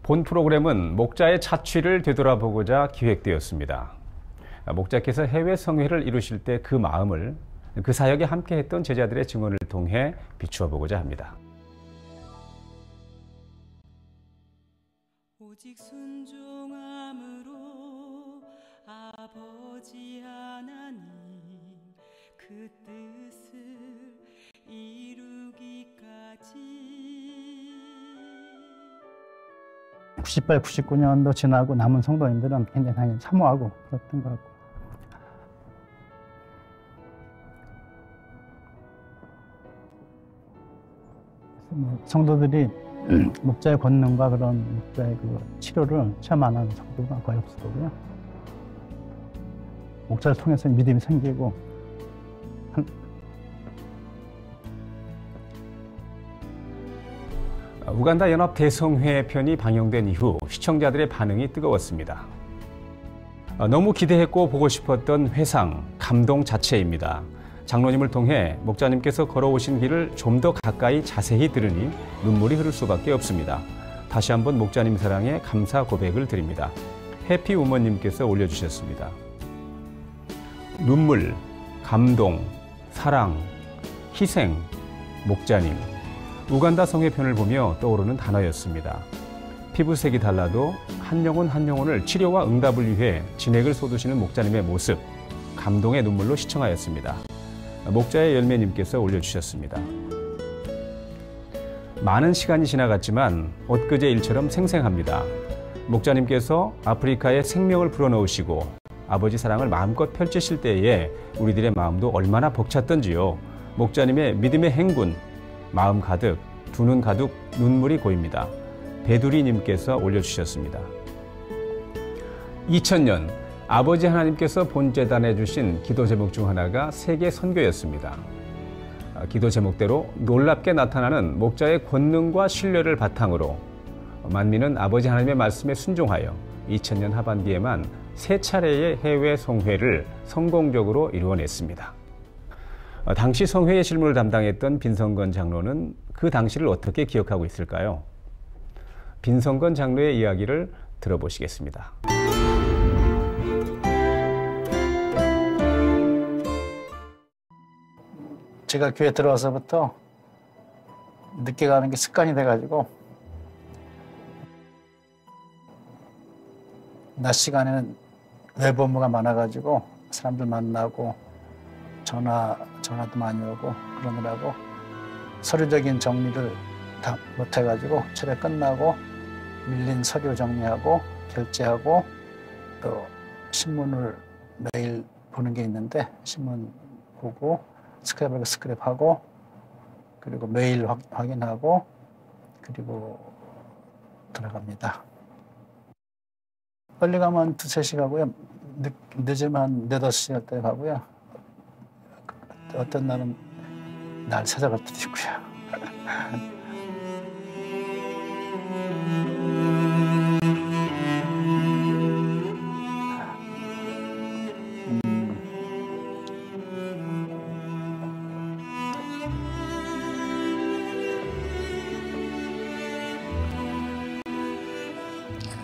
본 프로그램은 목자의 자취를 되돌아보고자 기획되었습니다. 목자께서 해외 성회를 이루실 때 그 마음을 그 사역에 함께했던 제자들의 증언을 통해 비추어 보고자 합니다. 오직 순종함으로 아버지 하나님 그 뜻을 이루기까지. 98, 99년도 지나고 남은 성도님들은 굉장히 사모하고 그랬던 것 같고, 성도들이 목자의 권능과 그런 목자의 그 치료를 체험하는 성도가 거의 없었거든요. 목자를 통해서 믿음이 생기고, 우간다 연합 대성회 편이 방영된 이후 시청자들의 반응이 뜨거웠습니다. 너무 기대했고 보고 싶었던 회상, 감동 자체입니다. 장로님을 통해 목자님께서 걸어오신 길을 좀 더 가까이 자세히 들으니 눈물이 흐를 수밖에 없습니다. 다시 한번 목자님 사랑에 감사 고백을 드립니다. 해피우먼님께서 올려주셨습니다. 눈물, 감동, 사랑, 희생, 목자님. 우간다 성회 편을 보며 떠오르는 단어였습니다. 피부색이 달라도 한 영혼 한 영혼을 치료와 응답을 위해 진액을 쏟으시는 목자님의 모습, 감동의 눈물로 시청하였습니다. 목자의 열매님께서 올려주셨습니다. 많은 시간이 지나갔지만 엊그제 일처럼 생생합니다. 목자님께서 아프리카에 생명을 불어넣으시고 아버지 사랑을 마음껏 펼치실 때에 우리들의 마음도 얼마나 벅찼던지요. 목자님의 믿음의 행군, 마음 가득, 두 눈 가득 눈물이 고입니다. 배두리님께서 올려주셨습니다. 2000년 아버지 하나님께서 본재단에 주신 기도 제목 중 하나가 세계 선교였습니다. 기도 제목대로 놀랍게 나타나는 목자의 권능과 신뢰를 바탕으로 만민은 아버지 하나님의 말씀에 순종하여 2000년 하반기에만 3차례의 해외 성회를 성공적으로 이루어냈습니다. 당시 성회의 실무를 담당했던 빈성건 장로는 그 당시를 어떻게 기억하고 있을까요? 빈성건 장로의 이야기를 들어보시겠습니다. 제가 교회 들어와서부터 늦게 가는 게 습관이 돼가지고 낮 시간에는 외부 업무가 많아가지고 사람들 만나고 전화도 많이 오고 그러느라고 서류적인 정리를 다 못해가지고 철회 끝나고 밀린 서류 정리하고 결제하고 또 신문을 매일 보는 게 있는데 신문 보고 스크랩하고 그리고 메일 확인하고 그리고 들어갑니다. 빨리 가면 2-3시 가고요. 늦으면 4-5시 때 가고요. 어떤 날은 날 찾아갈 때도 있고요.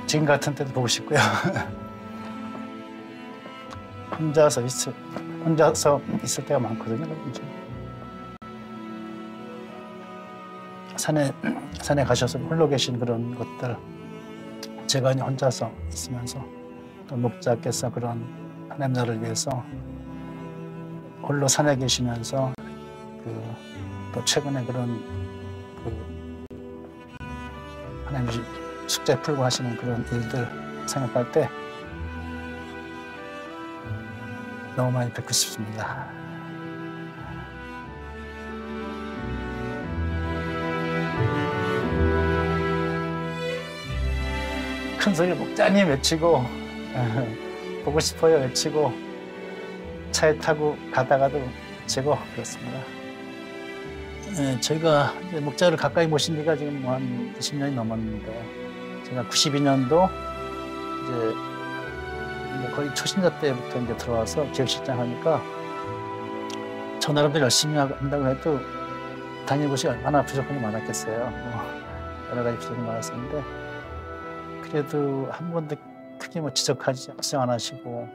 지금 같은 때도 보고 싶고요. 혼자서 있을 때가 많거든요. 산에 가셔서 홀로 계신 그런 것들, 제가 혼자서 있으면서 또 목자께서 그런 하나님 나라를 위해서 홀로 산에 계시면서 또 최근에 그런 하나님 숙제 풀고 하시는 그런 일들 생각할 때 너무 많이 뵙고 싶습니다. 큰 소리로 목자님 외치고 보고 싶어요 외치고 차에 타고 가다가도 외치고 그렇습니다. 저희가 이제 목자를 가까이 모신 지가 지금 한 20년이 넘었는데 제가 92년도 이제 거의 초신자 때부터 이제 들어와서 기획실장 하니까 저 나름대로 열심히 한다고 해도 다닐 곳이 얼마나 부족한 게 많았겠어요. 여러 가지 부족이 많았었는데 그래도 한 번도 크게 뭐 지적 안 하시고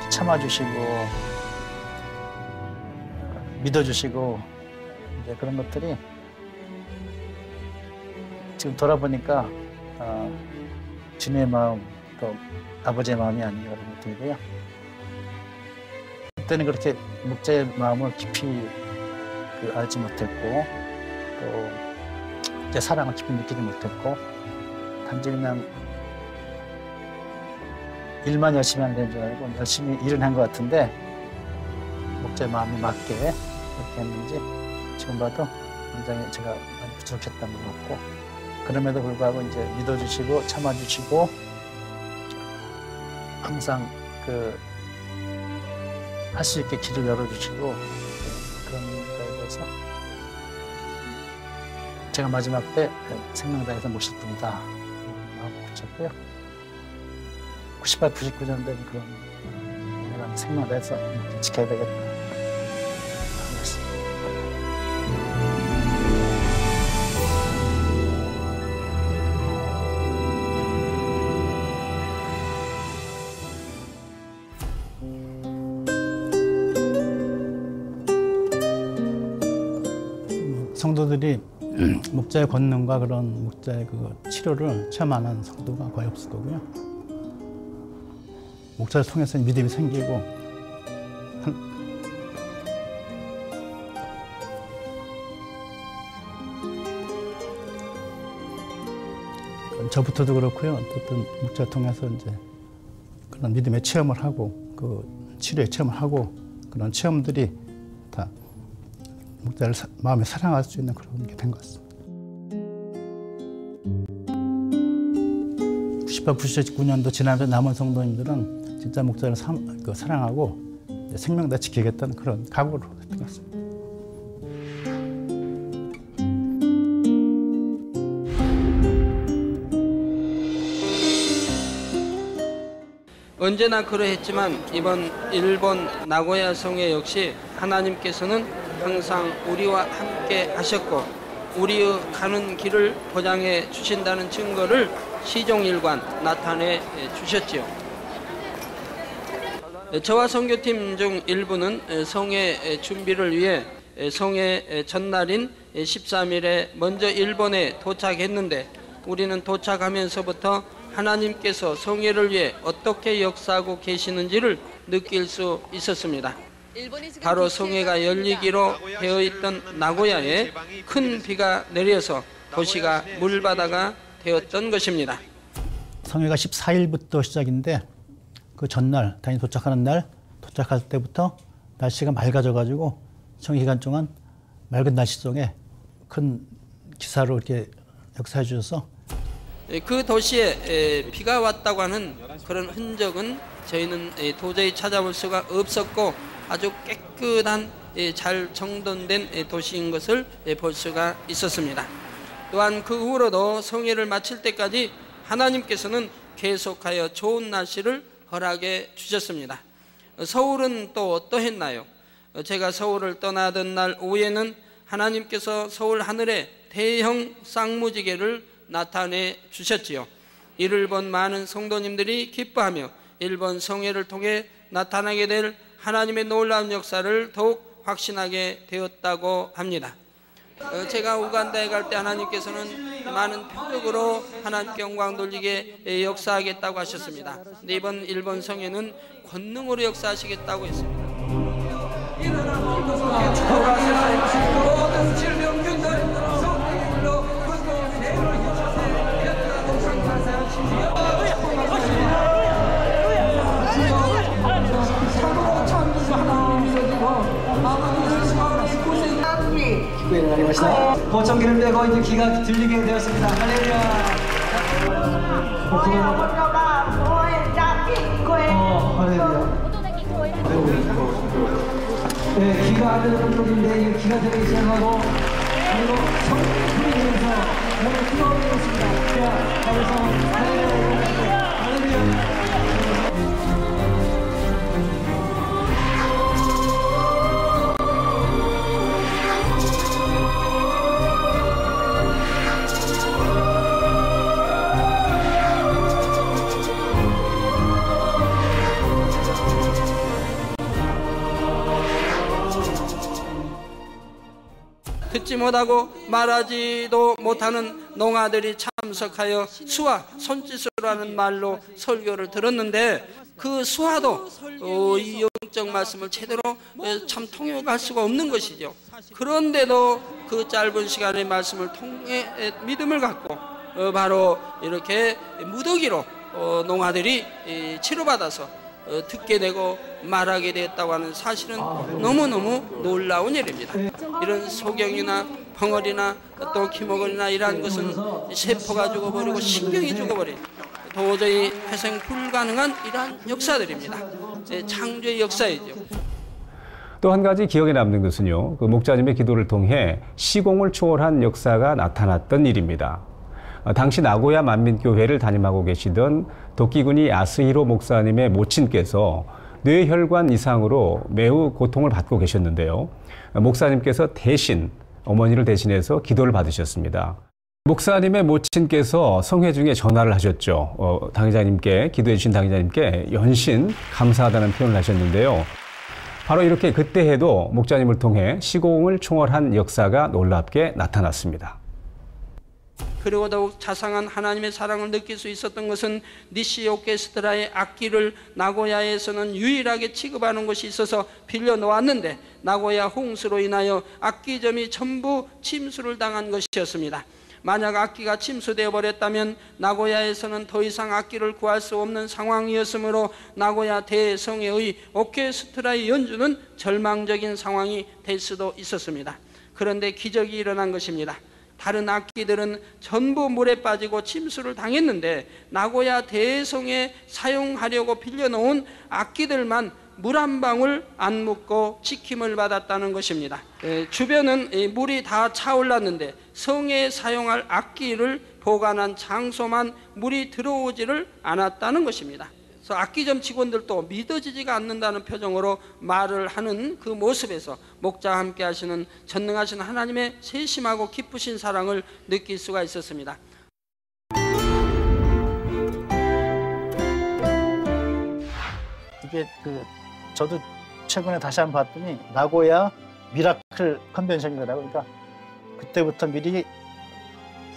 참아주시고 믿어주시고 이제 그런 것들이 지금 돌아보니까 주님의 마음 또 아버지의 마음이 아닌가 그런 것도 들고요. 그때는 그렇게 목자의 마음을 깊이 알지 못했고 또 제 사랑을 깊이 느끼지 못했고 단지 그냥 일만 열심히 하는 데인 줄 알고 열심히 일은 한 것 같은데 목자의 마음이 맞게 그렇게 했는지 지금 봐도 굉장히 제가 많이 부족했던 것 같고 그럼에도 불구하고 이제 믿어주시고 참아주시고 항상 할 수 있게 길을 열어주시고 그런 거에 대해서 제가 마지막 때 생명다에서 모실 분이다 마음 붙였고요. 98, 99년 된 그런 내가 생명다에서 지켜야 되겠다 하겠습니다. 성도들이 목자의 권능과 그런 목자의 치료를 체험 안 하는 성도가 거의 없을 거고요. 목자를 통해서 믿음이 생기고 저부터도 그렇고요. 어떤 목자를 통해서 이제 그런 믿음의 체험을 하고 치료의 체험을 하고 그런 체험들이 다 목자를 마음에 사랑할 수 있는 그런 게 된 것 같습니다. 98, 99년도 지나면서 남은 성도님들은 진짜 목자를 사랑하고 생명다 지키겠다는 그런 각오로 했던 것 같습니다. 언제나 그러했지만 이번 일본 나고야 성회 역시 하나님께서는 항상 우리와 함께 하셨고 우리의 가는 길을 보장해 주신다는 증거를 시종일관 나타내 주셨지요. 저와 선교팀 중 일부는 성회 준비를 위해 성회 전날인 13일에 먼저 일본에 도착했는데 우리는 도착하면서부터 하나님께서 성회를 위해 어떻게 역사하고 계시는지를 느낄 수 있었습니다. 바로 성회가 열리기로 되어 있던 나고야에 큰 비가 내려서 도시가 물바다가 되었던 것입니다. 성회가 14일부터 시작인데 그 전날, 당연히 도착하는 날 도착할 때부터 날씨가 맑아져가지고 성회 기간 동안 맑은 날씨 속에 큰 기사로 이렇게 역사해 주셔서 그 도시에 비가 왔다고 하는 그런 흔적은 저희는 도저히 찾아볼 수가 없었고 아주 깨끗한 잘 정돈된 도시인 것을 볼 수가 있었습니다. 또한 그 후로도 성회를 마칠 때까지 하나님께서는 계속하여 좋은 날씨를 허락해 주셨습니다. 서울은 또 어떠했나요? 제가 서울을 떠나던 날 오후에는 하나님께서 서울 하늘에 대형 쌍무지개를 나타내 주셨지요. 이를 본 많은 성도님들이 기뻐하며 일본 성회를 통해 나타나게 될 하나님의 놀라운 역사를 더욱 확신하게 되었다고 합니다. 제가 우간다에 갈 때 하나님께서는 많은 표적으로 하나님께 영광 돌리게 역사하겠다고 하셨습니다. 근데 이번 일본 성회는 권능으로 역사하시겠다고 했습니다. 보청기를 빼고 이제 귀가 들리게 되었습니다. 할렐루야. 네, 귀가 안 들리는 쪽인데 이 귀가 들리기 시작하고 그리고 성령이 들리면서 너무 뜨거운 되었습니다. 자, 그래서 할렐루야. 듣지 못하고 말하지도 못하는 농아들이 참석하여 수화, 손짓으로 하는 말로 설교를 들었는데 그 수화도 이 영적 말씀을 제대로 참 통역할 수가 없는 것이죠. 그런데도 그 짧은 시간의 말씀을 통해 믿음을 갖고 바로 이렇게 무더기로 농아들이 치료받아서 듣게 되고 말하게 되었다고 하는 사실은 너무너무 놀라운 일입니다. 이런 소경이나 벙어리나 또 기목걸이나 이러한 것은 세포가 죽어버리고 신경이 죽어버린 도저히 회생 불가능한 이러한 역사들입니다. 창조의 역사이죠. 또 한 가지 기억에 남는 것은요, 그 목자님의 기도를 통해 시공을 초월한 역사가 나타났던 일입니다. 당시 나고야 만민교회를 담임하고 계시던 도끼구니 야스히로 목사님의 모친께서 뇌혈관 이상으로 매우 고통을 받고 계셨는데요. 목사님께서 대신 어머니를 대신해서 기도를 받으셨습니다. 목사님의 모친께서 성회 중에 전화를 하셨죠. 당회자님께, 기도해 주신 당회자님께 연신 감사하다는 표현을 하셨는데요. 바로 이렇게 그때 해도 목자님을 통해 시공을 초월한 역사가 놀랍게 나타났습니다. 그리고 더욱 자상한 하나님의 사랑을 느낄 수 있었던 것은 니시 오케스트라의 악기를 나고야에서는 유일하게 취급하는 곳이 있어서 빌려 놓았는데 나고야 홍수로 인하여 악기점이 전부 침수를 당한 것이었습니다. 만약 악기가 침수되어 버렸다면 나고야에서는 더 이상 악기를 구할 수 없는 상황이었으므로 나고야 대성회의 오케스트라의 연주는 절망적인 상황이 될 수도 있었습니다. 그런데 기적이 일어난 것입니다. 다른 악기들은 전부 물에 빠지고 침수를 당했는데 나고야 대성에 사용하려고 빌려놓은 악기들만 물 한 방울 안 묻고 지킴을 받았다는 것입니다. 주변은 물이 다 차올랐는데 성에 사용할 악기를 보관한 장소만 물이 들어오지를 않았다는 것입니다. 그래서 악기점 직원들도 믿어지지가 않는다는 표정으로 말을 하는 그 모습에서 목자와 함께 하시는 전능하신 하나님의 세심하고 기쁘신 사랑을 느낄 수가 있었습니다. 이게 저도 최근에 다시 한번 봤더니 나고야 미라클 컨벤션이더라고요. 그러니까 그때부터 미리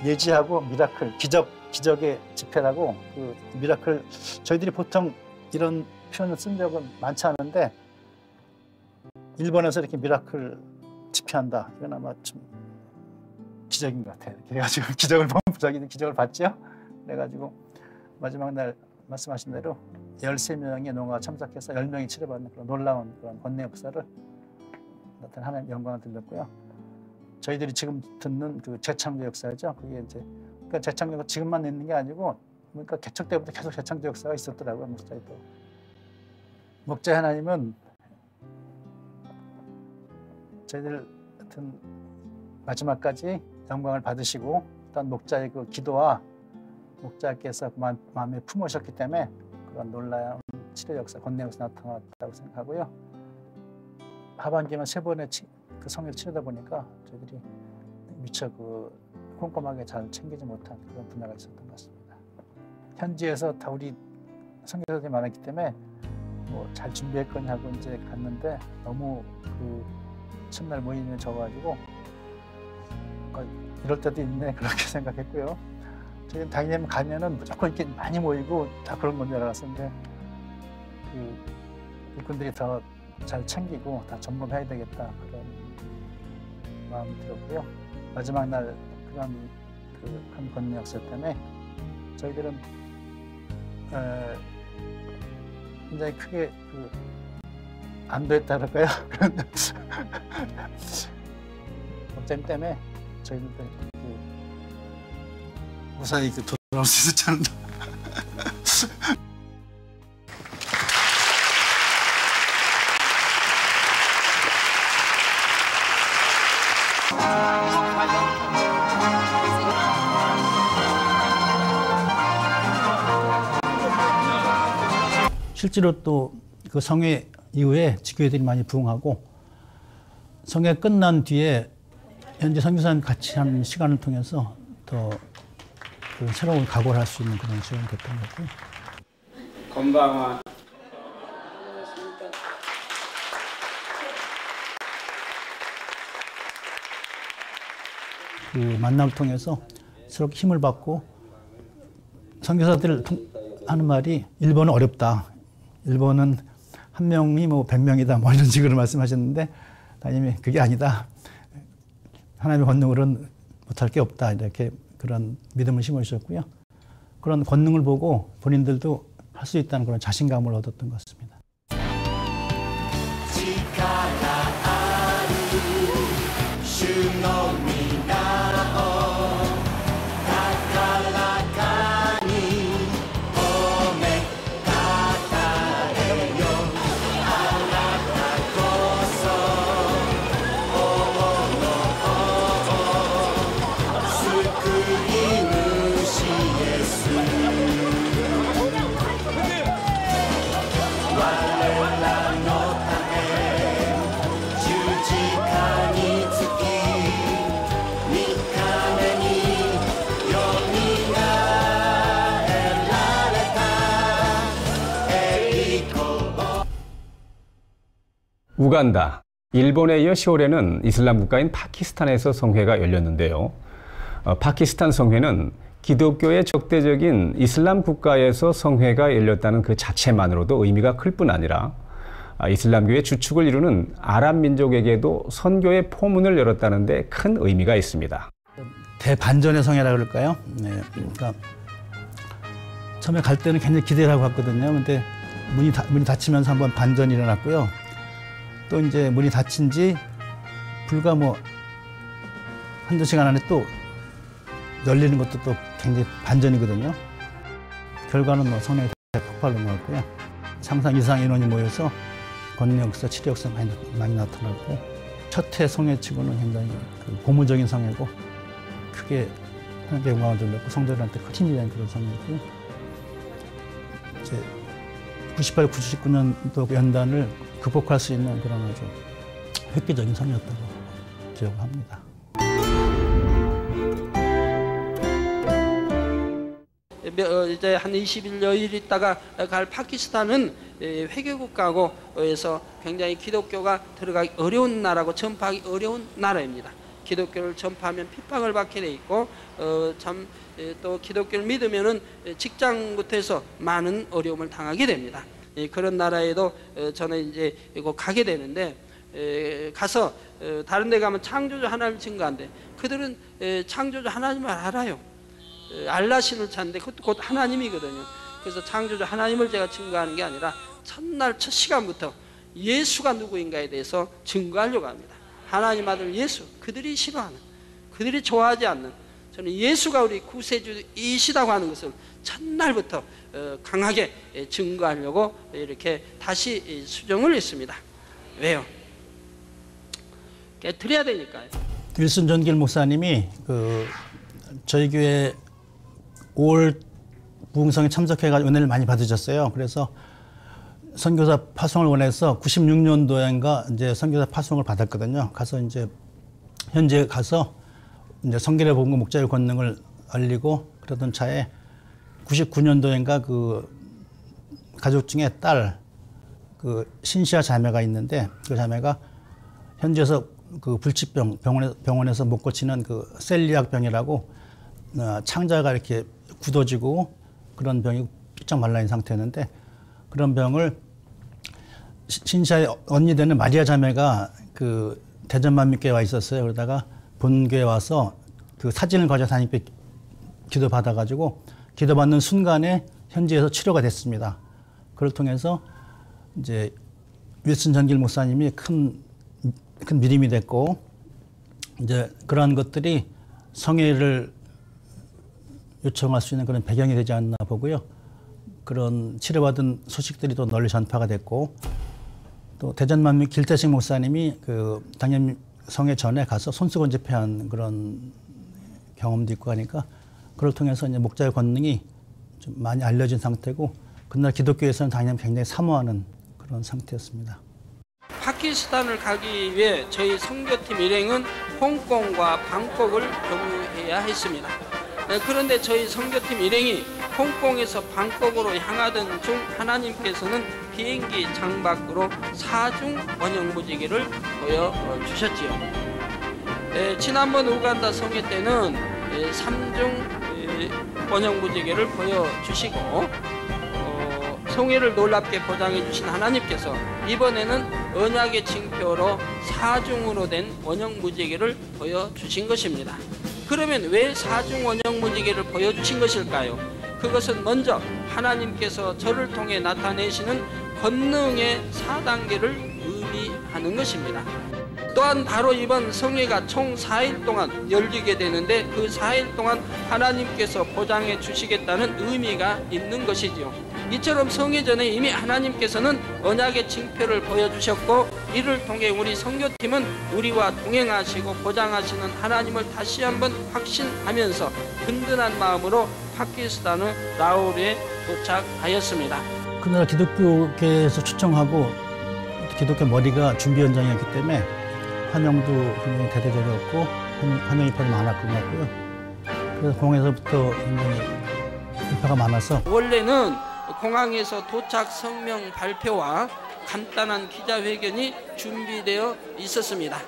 예지하고 미라클, 기적의 집회라고 그 미라클, 저희들이 보통 이런 표현을 쓴 적은 많지 않은데 일본에서 이렇게 미라클 집회한다. 이건 아마 좀 기적인 것 같아요. 그래가지고 기적을 본부적인 기적을 봤죠. 그래가지고 마지막 날 말씀하신 대로 13명의 농가가 참석해서 10명이 치료받는 그런 놀라운 그런 권내 역사를 나타낸 하나님의 영광을 들렸고요. 저희들이 지금 듣는 그 재창조 역사죠. 그게 이제 그러니까 재창조가 지금만 있는 게 아니고 그러니까 개척 때부터 계속 재창조 역사가 있었더라고요. 목자에도. 목자 하나님은 저희들 같은 마지막까지 영광을 받으시고 또한 목자의 그 기도와 목자께서 마음에 품으셨기 때문에 그런 놀라운 치료 역사, 권내 역사 나타났다고 생각하고요. 하반기만 3번의 그 성회를 치르다 보니까 저희들이 미처 꼼꼼하게 잘 챙기지 못한 그런 분야가 있었던 것 같습니다. 현지에서 다 우리 선교사들이 많았기 때문에 뭐 잘 준비했거니 하고 이제 갔는데 너무 그 첫날 모임에 적어가지고 이럴 때도 있네 그렇게 생각했고요. 저희는 당연히 가면은 무조건 이렇게 많이 모이고 다 그런 건 줄 알았었는데 그 일꾼들이 더 잘 챙기고 다 점검해야 되겠다 그런 마음이 들었고요. 마지막 날 그런 큰 권내 역사 때문에 저희들은 굉장히 크게 안도했다 그럴까요? 그런 목자님 때문에 저희들도 무사히 돌아올 수 있었지 않나. 실제로 또 그 성회 이후에 지교회들이 많이 부흥하고 성회 끝난 뒤에 현재 선교사님 같이 하는 시간을 통해서 더 새로운 각오를 할 수 있는 그런 시간이 됐던 것 같고요. 건방와 그 만남을 통해서 서로 힘을 받고 선교사들 하는 말이 일본은 어렵다. 일본은 한 명이 뭐 100명이다. 뭐 이런 식으로 말씀하셨는데 담임이 그게 아니다. 하나님의 권능으로는 못할 게 없다. 이렇게 그런 믿음을 심어주셨고요. 그런 권능을 보고 본인들도 할 수 있다는 그런 자신감을 얻었던 것 같습니다. 우간다. 일본에 이어 10월에는 이슬람 국가인 파키스탄에서 성회가 열렸는데요. 파키스탄 성회는 기독교의 적대적인 이슬람 국가에서 성회가 열렸다는 그 자체만으로도 의미가 클 뿐 아니라 이슬람교의 주축을 이루는 아랍 민족에게도 선교의 포문을 열었다는 데 큰 의미가 있습니다. 대반전의 성회라 그럴까요? 네, 그러니까 처음에 갈 때는 굉장히 기대를 하고 갔거든요. 근데 문이 닫히면서 한번 반전이 일어났고요. 또 이제 문이 닫힌 지 불과 뭐 한두 시간 안에 또 열리는 것도 또 굉장히 반전이거든요. 결과는 뭐 성령의 폭발로 나왔고요. 상상 이상 인원이 모여서 권능 역사, 치료 역사 많이 나타났고 첫 해 성회치고는 굉장히 그 고무적인 성회고 크게 하나님께 영광을 돌렸고 성도들한테 큰 힘이 된 그런 성회고요. 이제 98, 99년도 연단을 극복할 수 있는 그런 아주 획기적인 성회였다고 기억합니다. 이제 한 20여일 있다가 갈 파키스탄은 회개국가고 해서 굉장히 기독교가 들어가기 어려운 나라고 전파하기 어려운 나라입니다. 기독교를 전파하면 핍박을 받게 돼 있고 또 기독교를 믿으면은 직장부터 해서 많은 어려움을 당하게 됩니다. 그런 나라에도 저는 이제 가게 되는데 가서 다른 데 가면 창조주 하나님을 증거한대. 그들은 창조주 하나님을 알아요. 알라신을 찾는데 그것도 곧 하나님이거든요. 그래서 창조주 하나님을 제가 증거하는 게 아니라 첫날 첫 시간부터 예수가 누구인가에 대해서 증거하려고 합니다. 하나님 아들 예수, 그들이 싫어하는, 그들이 좋아하지 않는, 저는 예수가 우리 구세주이시다고 하는 것을 첫날부터 강하게 증거하려고 이렇게 다시 수정을 했습니다. 왜요? 깨트려야 되니까요. 윌슨 존길 목사님이 저희 교회 5월 부흥성에 참석해가지고 은혜를 많이 받으셨어요. 그래서 선교사 파송을 원해서 96년도인가 이제 선교사 파송을 받았거든요. 가서 이제 현지에 가서 이제 성결의 복음과 목자의 권능을 알리고 그러던 차에 99년도인가 그 가족 중에 딸 그 신시아 자매가 있는데 그 자매가 현지에서 그 불치병 병원에서 못 고치는 그 셀리악 병이라고 창자가 이렇게 굳어지고 그런 병이 삐쩍 말라있는 상태였는데 그런 병을 신시아의 언니 되는 마리아 자매가 그 대전만민교회에 와 있었어요. 그러다가 본교에 와서 그 사진을 가져서 하나님께 기도받아가지고 기도받는 순간에 현지에서 치료가 됐습니다. 그걸 통해서 이제 윌슨 전길 목사님이 큰 믿음이 됐고 이제 그러한 것들이 성회를 요청할 수 있는 그런 배경이 되지 않나 보고요. 그런 치료받은 소식들이 또 널리 전파가 됐고 또 대전만민 길태식 목사님이 그 당연 성회 전에 가서 손수건 집회한 그런 경험도 있고 하니까 그걸 통해서 이제 목자의 권능이 좀 많이 알려진 상태고 그날 기독교에서는 당연히 굉장히 사모하는 그런 상태였습니다. 파키스탄을 가기 위해 저희 선교팀 일행은 홍콩과 방콕을 경유해야 했습니다. 그런데 저희 선교팀 일행이 홍콩에서 방콕으로 향하던 중 하나님께서는 비행기 창밖으로 4중 원형 무지개를 보여주셨지요. 지난번 우간다 성회 때는 3중 원형무지개를 보여주시고 성회를 놀랍게 보장해 주신 하나님께서 이번에는 언약의 징표로 4중으로 된 원형무지개를 보여주신 것입니다. 그러면 왜 4중 원형무지개를 보여주신 것일까요? 그것은 먼저 하나님께서 저를 통해 나타내시는 권능의 4단계를 의미하는 것입니다. 또한 바로 이번 성회가 총 4일 동안 열리게 되는데 그 4일 동안 하나님께서 보장해 주시겠다는 의미가 있는 것이지요. 이처럼 성회 전에 이미 하나님께서는 언약의 징표를 보여주셨고 이를 통해 우리 선교팀은 우리와 동행하시고 보장하시는 하나님을 다시 한번 확신하면서 든든한 마음으로 파키스탄의 라호르에 도착하였습니다. 그날 기독교계에서 초청하고 기독교 머리가 준비 현장이었기 때문에 환영도 굉장히 대대적이었고 환영 인파도 많았던 것 같고요. 그래서 공항에서부터 굉장히 인파가 많아서 원래는 공항에서 도착 성명 발표와 간단한 기자회견이 준비되어 있었습니다.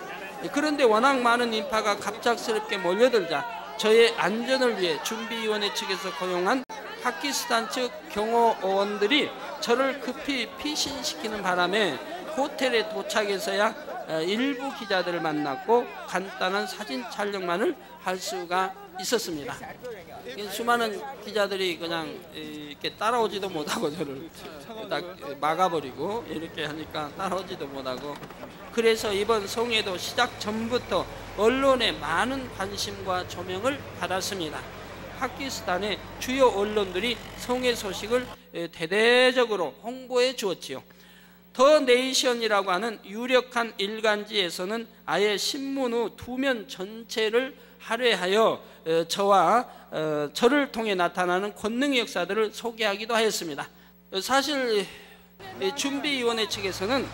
그런데 워낙 많은 인파가 갑작스럽게 몰려들자 저의 안전을 위해 준비위원회 측에서 고용한 파키스탄 측 경호원들이 저를 급히 피신시키는 바람에 호텔에 도착해서야 일부 기자들을 만났고 간단한 사진 촬영만을 할 수가 있었습니다. 수많은 기자들이 그냥 이렇게 따라오지도 못하고 저를 딱 막아버리고 이렇게 하니까 따라오지도 못하고 그래서 이번 성회도 시작 전부터 언론의 많은 관심과 조명을 받았습니다. 파키스탄의 주요 언론들이 성회 소식을 대대적으로 홍보해 주었지요. 더 네이션이라고 하는 유력한 일간지에서는 아예 신문 후 2면 전체를 할애하여 저와 저를 통해 나타나는 권능의 역사들을 소개하기도 하였습니다. 사실 준비위원회 측에서는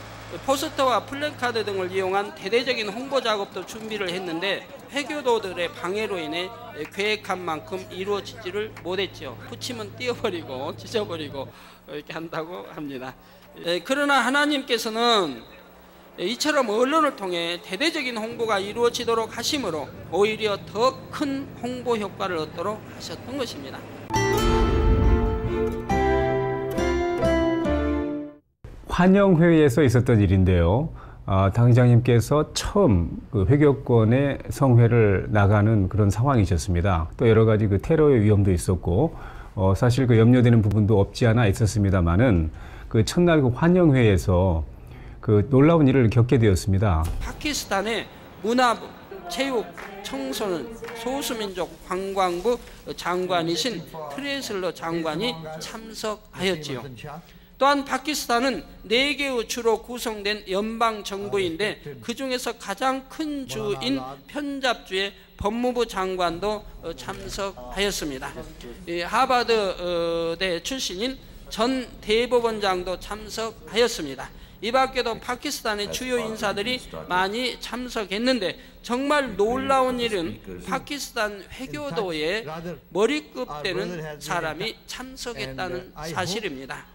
포스터와 플래카드 등을 이용한 대대적인 홍보 작업도 준비를 했는데 회교도들의 방해로 인해 계획한 만큼 이루어지지를 못했죠. 붙이면 띄어버리고 찢어버리고 이렇게 한다고 합니다. 그러나 하나님께서는 이처럼 언론을 통해 대대적인 홍보가 이루어지도록 하심으로 오히려 더 큰 홍보 효과를 얻도록 하셨던 것입니다. 환영회의에서 있었던 일인데요. 당회장님께서 처음 그 회교권의 성회를 나가는 그런 상황이셨습니다. 또 여러 가지 그 테러의 위험도 있었고 사실 그 염려되는 부분도 없지 않아 있었습니다만은 그 첫날 그 환영회에서 그 놀라운 일을 겪게 되었습니다. 파키스탄의 문화부, 체육, 청소년, 소수민족 관광부 장관이신 트레슬러 장관이 참석하였지요. 또한 파키스탄은 4개의 주로 구성된 연방정부인데 그 중에서 가장 큰 주인 편잡주의 법무부 장관도 참석하였습니다. 하버드대 출신인 전 대법원장도 참석하였습니다. 이 밖에도 파키스탄의 주요 인사들이 많이 참석했는데 정말 놀라운 일은 파키스탄 회교도에 머리급 되는 사람이 참석했다는 사실입니다.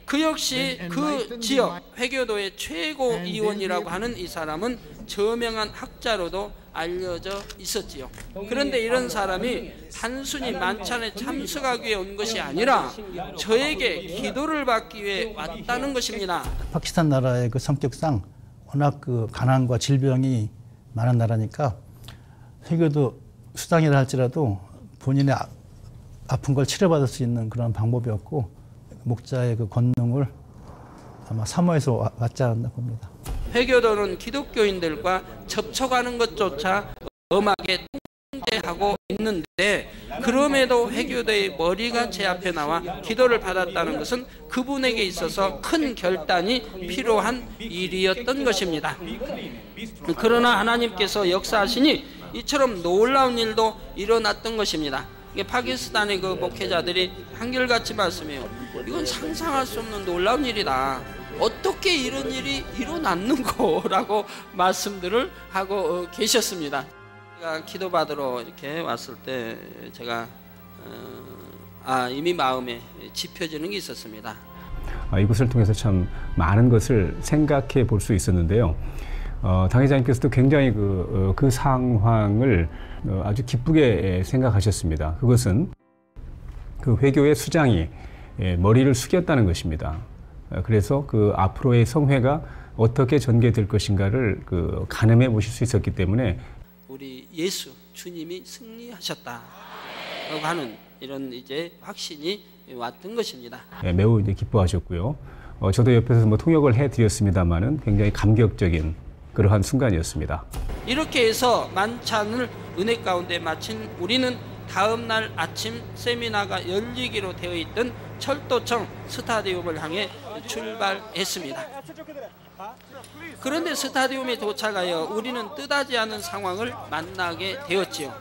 그 역시 그 지역 회교도의 최고위원이라고 하는 이 사람은 저명한 학자로도 알려져 있었지요. 그런데 이런 사람이 단순히 만찬에 참석하기 위해 온 것이 아니라 저에게 기도를 받기 위해 왔다는 것입니다. 파키스탄 나라의 그 성격상 워낙 그 가난과 질병이 많은 나라니까 회교도 수당이라 할지라도 본인의 아픈 걸 치료받을 수 있는 그런 방법이었고 목자의 그 권능을 아마 사모해서 왔지 않았나 봅니다. 회교도는 기독교인들과 접촉하는 것조차 엄하게 통제하고 있는데 그럼에도 회교도의 머리가 제 앞에 나와 기도를 받았다는 것은 그분에게 있어서 큰 결단이 필요한 일이었던 것입니다. 그러나 하나님께서 역사하시니 이처럼 놀라운 일도 일어났던 것입니다. 파키스탄의 그 목회자들이 한결같이 말씀해요. 이건 상상할 수 없는 놀라운 일이다. 어떻게 이런 일이 일어났는고라고 말씀들을 하고 계셨습니다. 제가 기도받으러 이렇게 왔을 때 제가 이미 마음에 짚혀지는 게 있었습니다. 이곳을 통해서 참 많은 것을 생각해 볼 수 있었는데요. 당회장님께서도 굉장히 그 상황을 아주 기쁘게 생각하셨습니다. 그것은 그 회교의 수장이 머리를 숙였다는 것입니다. 그래서 그 앞으로의 성회가 어떻게 전개될 것인가를 가늠해 보실 수 있었기 때문에 우리 예수 주님이 승리하셨다라고 하는 이런 이제 확신이 왔던 것입니다. 매우 이제 기뻐하셨고요. 저도 옆에서 뭐 통역을 해드렸습니다만은 굉장히 감격적인 그러한 순간이었습니다. 이렇게 해서 만찬을 은혜 가운데 마친 우리는 다음 날 아침 세미나가 열리기로 되어 있던 철도청 스타디움을 향해 출발했습니다. 그런데 스타디움에 도착하여 우리는 뜻하지 않은 상황을 만나게 되었지요.